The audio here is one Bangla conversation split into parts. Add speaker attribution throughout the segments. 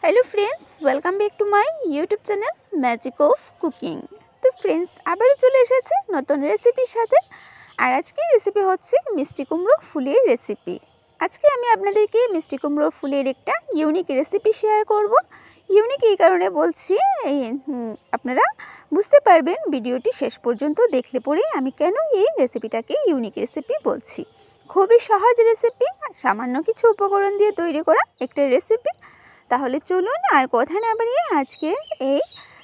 Speaker 1: Hello friends welcome back to my YouTube channel magic of cooking. तो फ्रेंड्स আবারো চলে এসেছে নতুন রেসিপির সাথে। আর আজকের রেসিপি হচ্ছে মিষ্টি কুমড়ো ফুলের রেসিপি। আজকে আমি আপনাদেরকে মিষ্টি কুমড়ো ফুলের একটা ইউনিক রেসিপি শেয়ার করব। ইউনিক এই কারণে বলছি আপনারা বুঝতে পারবেন ভিডিওটি শেষ পর্যন্ত দেখলে পরেই আমি কেন এই রেসিপিটাকে ইউনিক রেসিপি বলছি। খুবই সহজ রেসিপি, সামান্য কিছু উপকরণ দিয়ে তৈরি করা একটা রেসিপি। তাহলে চলুন আর কথা না বাড়িয়ে আজকে এই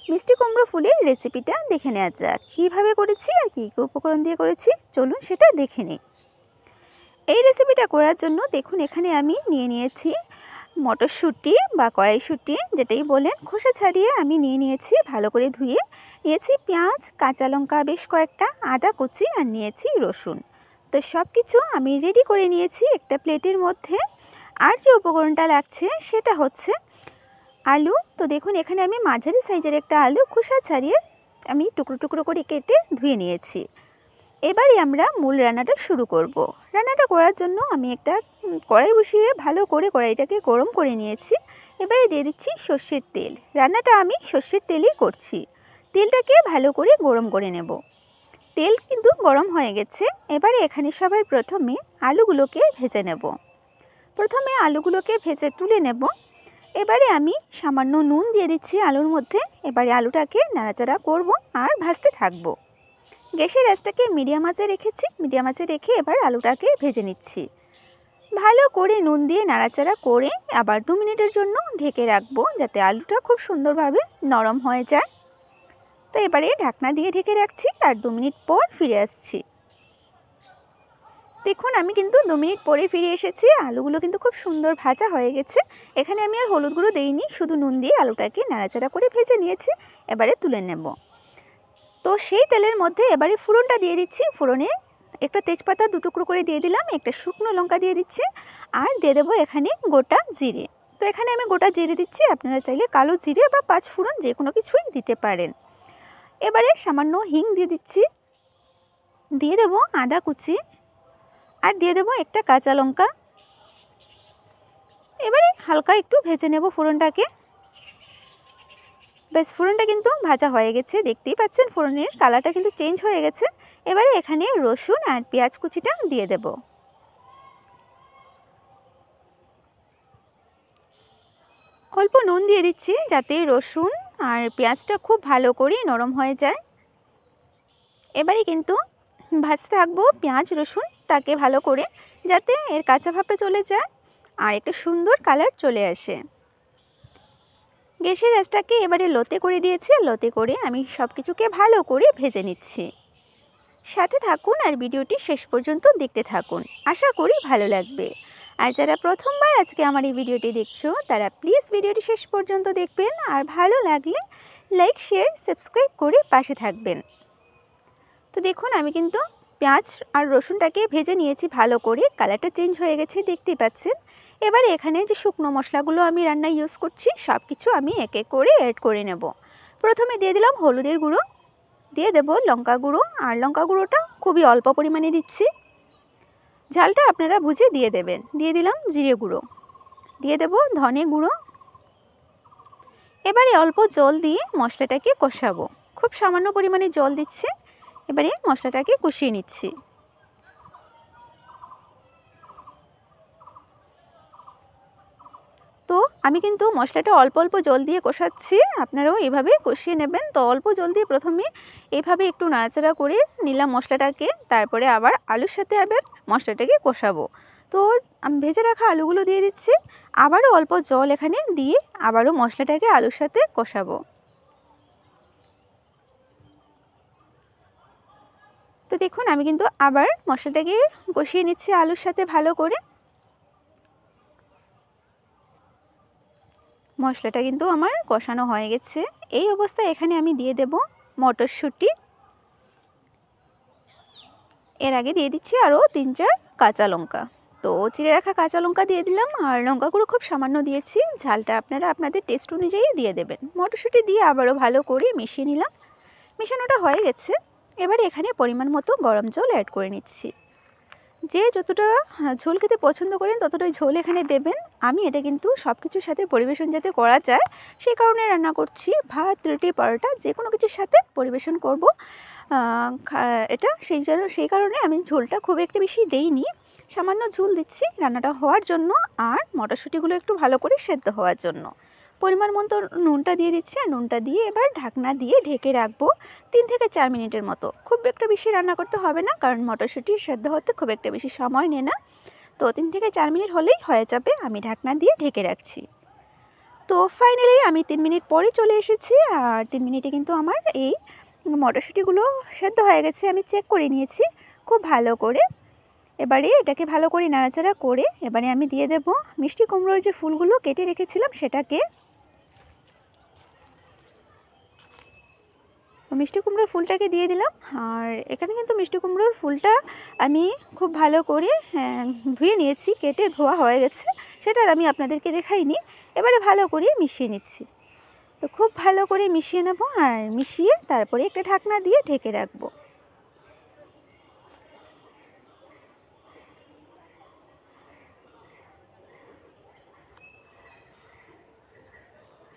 Speaker 1: মিষ্টি কুমড়ো ফুলের রেসিপিটা দেখে নেওয়া যাক। কীভাবে করেছি আর কী কী উপকরণ দিয়ে করেছি চলুন সেটা দেখে নিই। এই রেসিপিটা করার জন্য দেখুন এখানে আমি নিয়ে নিয়েছি মটরশুঁটি বা কড়াইশুঁটি যেটাই বলেন, খোসা ছাড়িয়ে আমি নিয়ে নিয়েছি, ভালো করে ধুয়ে নিয়েছি। পেঁয়াজ, কাঁচা লঙ্কা বেশ কয়েকটা, আদা কুচি আর নিয়েছি রসুন। তো সব কিছু আমি রেডি করে নিয়েছি একটা প্লেটের মধ্যে। আর যে উপকরণটা লাগছে সেটা হচ্ছে আলু। তো দেখুন এখানে আমি মাঝারি সাইজের একটা আলু খোসা ছাড়িয়ে আমি টুকরো টুকরো করে কেটে ধুয়ে নিয়েছি। এবারে আমরা মূল রান্নাটা শুরু করব। রান্নাটা করার জন্য আমি একটা কড়াই বসিয়ে ভালো করে কড়াইটাকে গরম করে নিয়েছি। এবারে দিয়ে দিচ্ছি সর্ষের তেল। রান্নাটা আমি সর্ষের তেলেই করছি। তেলটাকে ভালো করে গরম করে নেব। তেল কিন্তু গরম হয়ে গেছে। এবারে এখানে সবার প্রথমে আলুগুলোকে ভেজে নেব। প্রথমে আলুগুলোকে ভেজে তুলে নেব। এবারে আমি সামান্য নুন দিয়ে দিচ্ছি আলুর মধ্যে। এবারে আলুটাকে নাড়াচাড়া করব আর ভাজতে থাকব। গ্যাসের আঁচটাকে মিডিয়াম আঁচে রেখেছি। মিডিয়াম আঁচে রেখে এবার আলুটাকে ভেজে নিচ্ছি। ভালো করে নুন দিয়ে নাড়াচাড়া করে আবার 2 মিনিটের জন্য ঢেকে রাখবো যাতে আলুটা খুব সুন্দরভাবে নরম হয়ে যায়। তো এবারে ঢাকনা দিয়ে ঢেকে রাখছি আর 2 মিনিট পর ফিরে আসছি। দেখুন আমি কিন্তু 2 মিনিট পরে ফিরে এসেছি। আলুগুলো কিন্তু খুব সুন্দর ভাজা হয়ে গেছে। এখানে আমি আর হলুদ গুঁড়ো দেইনি, শুধু নুন দিয়ে আলুটাকে নাড়াচাড়া করে ভেজে নিয়েছি। এবারে তুলে নেব। তো সেই তেলের মধ্যে এবারে ফোড়নটা দিয়ে দিচ্ছি। ফোড়নে একটা তেজপাতা 2 টুকরো করে দিয়ে দিলাম, একটা শুকনো লঙ্কা দিয়ে দিচ্ছি আর দিয়ে দেবো এখানে গোটা জিরে। তো এখানে আমি গোটা জিরে দিচ্ছি, আপনারা চাইলে কালো জিরে বা 5 ফোড়ন যে কোনো কিছুই দিতে পারেন। এবারে সামান্য হিং দিয়ে দিচ্ছি, দিয়ে দেবো আদা কুচি আর দিয়ে দেবো একটা কাঁচা লঙ্কা। এবারে হালকা একটু ভেজে নেব ফোড়নটাকে। বেশ ফোড়নটা কিন্তু ভাজা হয়ে গেছে, দেখতেই পাচ্ছেন ফোড়নের কালারটা কিন্তু চেঞ্জ হয়ে গেছে। এবারে এখানে রসুন আর পেঁয়াজ কুচিটা দিয়ে দেব। অল্প নুন দিয়ে দিচ্ছি যাতে রসুন আর পেঁয়াজটা খুব ভালো করে নরম হয়ে যায়। এবারে কিন্তু ভাজতে থাকবো পেঁয়াজ রসুনটাকে ভালো করে, যাতে এর কাঁচা ভাবটা চলে যায় আর একটা সুন্দর কালার চলে আসে। গ্যাসের আঁচটাকে এবারে লোতে করে দিয়েছি। লোতে করে আমি সব কিছুকে ভালো করে ভেজে নিচ্ছি। সাথে থাকুন আর ভিডিওটি শেষ পর্যন্ত দেখতে থাকুন, আশা করি ভালো লাগবে। আর যারা প্রথমবার আজকে আমার এই ভিডিওটি দেখছো তারা প্লিজ ভিডিওটি শেষ পর্যন্ত দেখবেন আর ভালো লাগলে লাইক শেয়ার সাবস্ক্রাইব করে পাশে থাকবেন। তো দেখুন আমি কিন্তু পেঁয়াজ আর রসুনটাকে ভেজে নিয়েছি ভালো করে, কালারটা চেঞ্জ হয়ে গেছে দেখতেই পাচ্ছেন। এবারে এখানে যে শুকনো মশলাগুলো আমি রান্নায় ইউজ করছি সব কিছু আমি এক এক করে অ্যাড করে নেব। প্রথমে দিয়ে দিলাম হলুদের গুঁড়ো, দিয়ে দেব লঙ্কা গুঁড়ো, আর লঙ্কা গুঁড়োটা খুবই অল্প পরিমাণে দিচ্ছি, ঝালটা আপনারা বুঝে দিয়ে দেবেন। দিয়ে দিলাম জিরে গুঁড়ো, দিয়ে দেব ধনে গুঁড়ো। এবারে অল্প জল দিয়ে মশলাটাকে কষাবো, খুব সামান্য পরিমাণে জল দিচ্ছি। এবারে মশলাটাকে কষিয়ে নিচ্ছি। তো আমি কিন্তু মশলাটা অল্প অল্প জল দিয়ে কষাচ্ছি, আপনারাও এভাবে কষিয়ে নেবেন। তো অল্প জল দিয়ে প্রথমে এইভাবে একটু নাড়াচাড়া করে নিলাম মশলাটাকে, তারপরে আবার আলুর সাথে আবার মশলাটাকে কষাবো। তো আমি ভেজে রাখা আলুগুলো দিয়ে দিচ্ছি, আবারও অল্প জল এখানে দিয়ে আবারও মশলাটাকে আলুর সাথে কষাবো। তো দেখুন আমি কিন্তু আবার মশলাটাকে কষিয়ে নিচ্ছি আলুর সাথে ভালো করে। মশলাটা কিন্তু আমার কষানো হয়ে গেছে। এই অবস্থায় এখানে আমি দিয়ে দেব মটরশুঁটি। এর আগে দিয়ে দিচ্ছি আরও 3-4 কাঁচা লঙ্কা। তো চিড়ে রাখা কাঁচা লঙ্কা দিয়ে দিলাম আর লঙ্কা গুঁড়ো খুব সামান্য দিয়েছি, ঝালটা আপনারা আপনাদের টেস্ট অনুযায়ী দিয়ে দেবেন। মটরশুঁটি দিয়ে আবারও ভালো করে মিশিয়ে নিলাম। মেশানোটা হয়ে গেছে। এবারে এখানে পরিমাণ মতো গরম জল অ্যাড করে নিচ্ছি। যে যতটা ঝোল খেতে পছন্দ করেন ততটাই ঝোল এখানে দেবেন। আমি এটা কিন্তু সব কিছুর সাথে পরিবেশন যাতে করা যায় সেই কারণে রান্না করছি। ভাত, রুটি, পরোটা যে কোনো কিছুর সাথে পরিবেশন করব এটা, সেই কারণে আমি ঝোলটা খুব একটা বেশি দেইনি, সামান্য ঝোল দিচ্ছি রান্নাটা হওয়ার জন্য আর মটরশুঁটিগুলো একটু ভালো করে সেদ্ধ হওয়ার জন্য। পরিমাণ মতো নুনটা দিয়ে দিচ্ছি আর নুনটা দিয়ে এবার ঢাকনা দিয়ে ঢেকে রাখবো 3 থেকে 4 মিনিটের মতো। খুব একটা বেশি রান্না করতে হবে না, কারণ মটরশুঁটি সেদ্ধ হতে খুব একটা বেশি সময় নেয় না। তো 3 থেকে 4 মিনিট হলেই হয়ে যাবে। আমি ঢাকনা দিয়ে ঢেকে রাখছি। তো ফাইনালি আমি 3 মিনিট পরে চলে এসেছি আর 3 মিনিটে কিন্তু আমার এই মটরশুঁটিগুলো সেদ্ধ হয়ে গেছে। আমি চেক করে নিয়েছি খুব ভালো করে। এবারে এটাকে ভালো করে নাড়াচাড়া করে এবারে আমি দিয়ে দেব মিষ্টি কুমড়োর যে ফুলগুলো কেটে রেখেছিলাম সেটাকে। মিষ্টি কুমড়োর ফুলটাকে দিয়ে দিলাম। আর এখানে কিন্তু মিষ্টি কুমড়োর ফুলটা আমি খুব ভালো করে ধুয়ে নিয়েছি, কেটে ধোয়া হয়ে গেছে, সেটা আর আমি আপনাদেরকে দেখাইনি। এবারে ভালো করে মিশিয়ে নিচ্ছি। তো খুব ভালো করে মিশিয়ে নেব আর মিশিয়ে তারপরে একটা ঢাকনা দিয়ে ঢেকে রাখবো।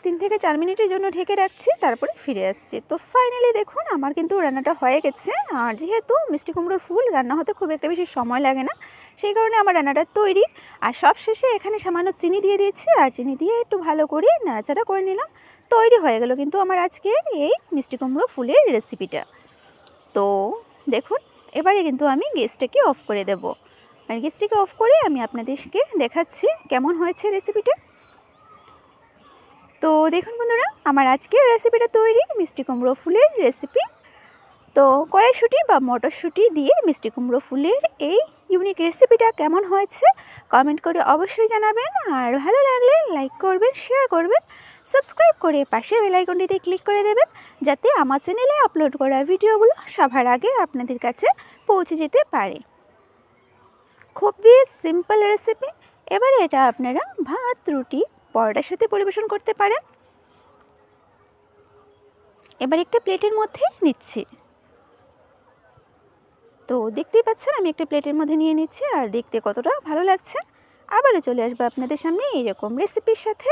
Speaker 1: তিন থেকে 4 মিনিটের জন্য ঢেকে রাখছি, তারপরে ফিরে আসছি। তো ফাইনালি দেখুন আমার কিন্তু রান্নাটা হয়ে গেছে। আর যেহেতু মিষ্টি কুমড়োর ফুল রান্না হতে খুব একটা বেশি সময় লাগে না, সেই কারণে আমার রান্নাটা তৈরি। আর সব শেষে এখানে সামান্য চিনি দিয়ে দিয়েছি আর চিনি দিয়ে একটু ভালো করে নাড়াচাড়া করে নিলাম। তৈরি হয়ে গেল কিন্তু আমার আজকের এই মিষ্টি কুমড়ো ফুলের রেসিপিটা। তো দেখুন এবারে কিন্তু আমি গ্যাসটাকে অফ করে দেব। আর গ্যাসটাকে অফ করে আমি আপনাদেরকে দেখাচ্ছি কেমন হয়েছে রেসিপিটা। তো দেখুন বন্ধুরা, আমার আজকের রেসিপিটা তৈরি, মিষ্টি কুমড়ো ফুলের রেসিপি। তো কড়াইশুঁটি বা মটরশুঁটি দিয়ে মিষ্টি কুমড়ো ফুলের এই ইউনিক রেসিপিটা কেমন হয়েছে কমেন্ট করে অবশ্যই জানাবেন। আর ভালো লাগলে লাইক করবেন, শেয়ার করবেন, সাবস্ক্রাইব করে পাশের বেল আইকনটিতে ক্লিক করে দেবেন, যাতে আমার চ্যানেলে আপলোড করা ভিডিওগুলো সবার আগে আপনাদের কাছে পৌঁছে যেতে পারে। খুবই সিম্পল রেসিপি। এবারে এটা আপনারা ভাত, রুটি, পরোটার সাথে পরিবেশন করতে পারেন। এবার একটা প্লেটের মধ্যে নিচ্ছি। তো দেখতেই পাচ্ছেন আমি একটা প্লেটের মধ্যে নিয়ে নিচ্ছি আর দেখতে কতটা ভালো লাগছে। আবারও চলে আসবো আপনাদের সামনে এইরকম রেসিপির সাথে।